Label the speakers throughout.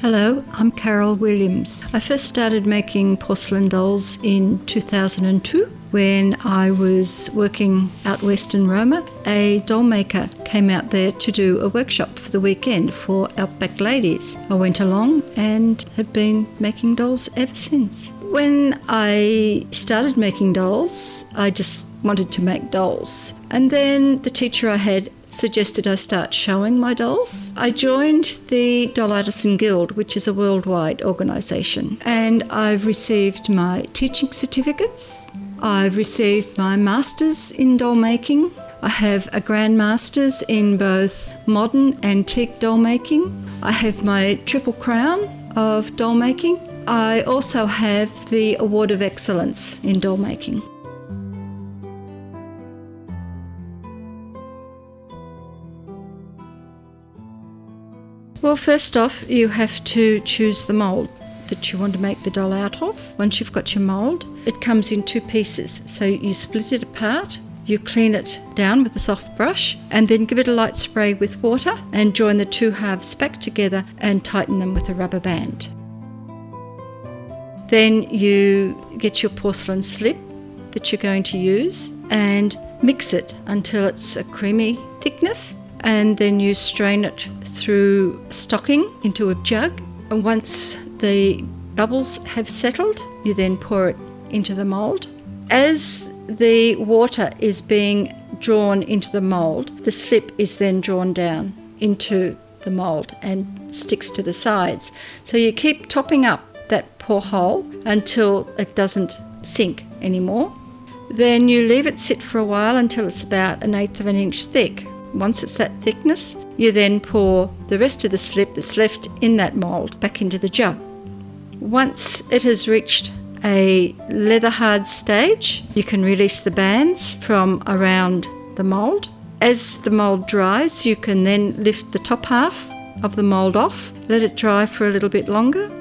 Speaker 1: Hello, I'm Carole Williams. I first started making porcelain dolls in 2002 when I was working out west in Roma. A doll maker came out there to do a workshop for the weekend for Outback ladies. I went along and have been making dolls ever since. When I started making dolls, I just wanted to make dolls. And then the teacher I had suggested I start showing my dolls. I joined the Doll Artisan Guild, which is a worldwide organisation, and I've received my teaching certificates. I've received my Masters in doll making. I have a Grand Masters in both modern antique doll making. I have my Triple Crown of doll making. I also have the Award of Excellence in doll making. Well, first off, you have to choose the mould that you want to make the doll out of. Once you've got your mould, it comes in two pieces. So you split it apart, you clean it down with a soft brush, and then give it a light spray with water and join the two halves back together and tighten them with a rubber band. Then you get your porcelain slip that you're going to use and mix it until it's a creamy thickness. And then you strain it through stocking into a jug. And once the bubbles have settled, you then pour it into the mould. As the water is being drawn into the mould, the slip is then drawn down into the mould and sticks to the sides. So you keep topping up that pour hole until it doesn't sink anymore. Then you leave it sit for a while until it's about 1/8 of an inch thick. Once it's that thickness, you then pour the rest of the slip that's left in that mould back into the jug. Once it has reached a leather hard stage, you can release the bands from around the mould. As the mould dries, you can then lift the top half of the mould off, let it dry for a little bit longer.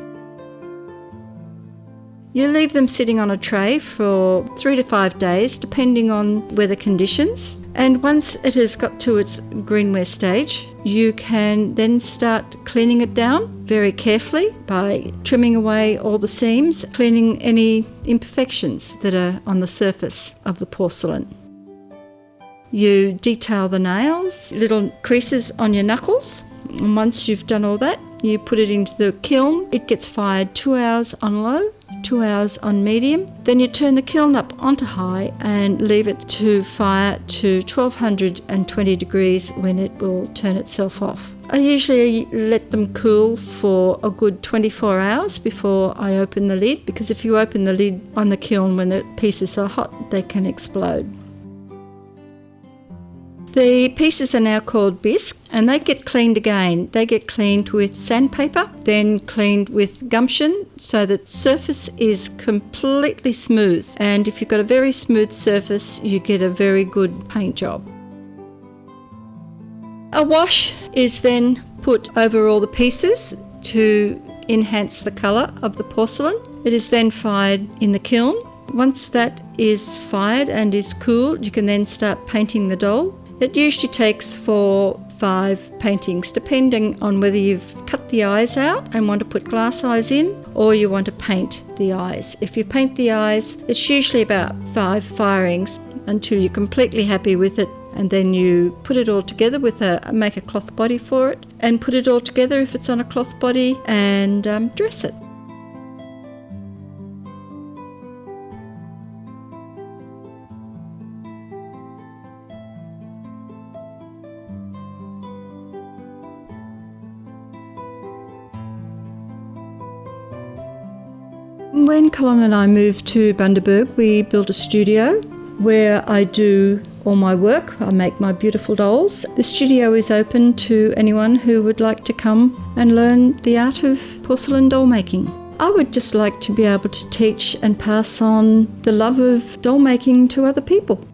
Speaker 1: You leave them sitting on a tray for 3 to 5 days, depending on weather conditions. And once it has got to its greenware stage, you can then start cleaning it down very carefully by trimming away all the seams, cleaning any imperfections that are on the surface of the porcelain. You detail the nails, little creases on your knuckles. And once you've done all that, you put it into the kiln. It gets fired 2 hours on low, 2 hours on medium. Then you turn the kiln up onto high and leave it to fire to 1220 degrees when it will turn itself off. I usually let them cool for a good 24 hours before I open the lid, because if you open the lid on the kiln when the pieces are hot, they can explode. The pieces are now called bisque, and they get cleaned again. They get cleaned with sandpaper, then cleaned with gumption so that the surface is completely smooth. And if you've got a very smooth surface, you get a very good paint job. A wash is then put over all the pieces to enhance the colour of the porcelain. It is then fired in the kiln. Once that is fired and is cool, you can then start painting the doll. It usually takes 4 or 5 paintings, depending on whether you've cut the eyes out and want to put glass eyes in, or you want to paint the eyes. If you paint the eyes, it's usually about 5 firings until you're completely happy with it, and then you put it all together make a cloth body for it, and put it all together if it's on a cloth body, and dress it. When Colin and I moved to Bundaberg, we built a studio where I do all my work. I make my beautiful dolls. The studio is open to anyone who would like to come and learn the art of porcelain doll making. I would just like to be able to teach and pass on the love of doll making to other people.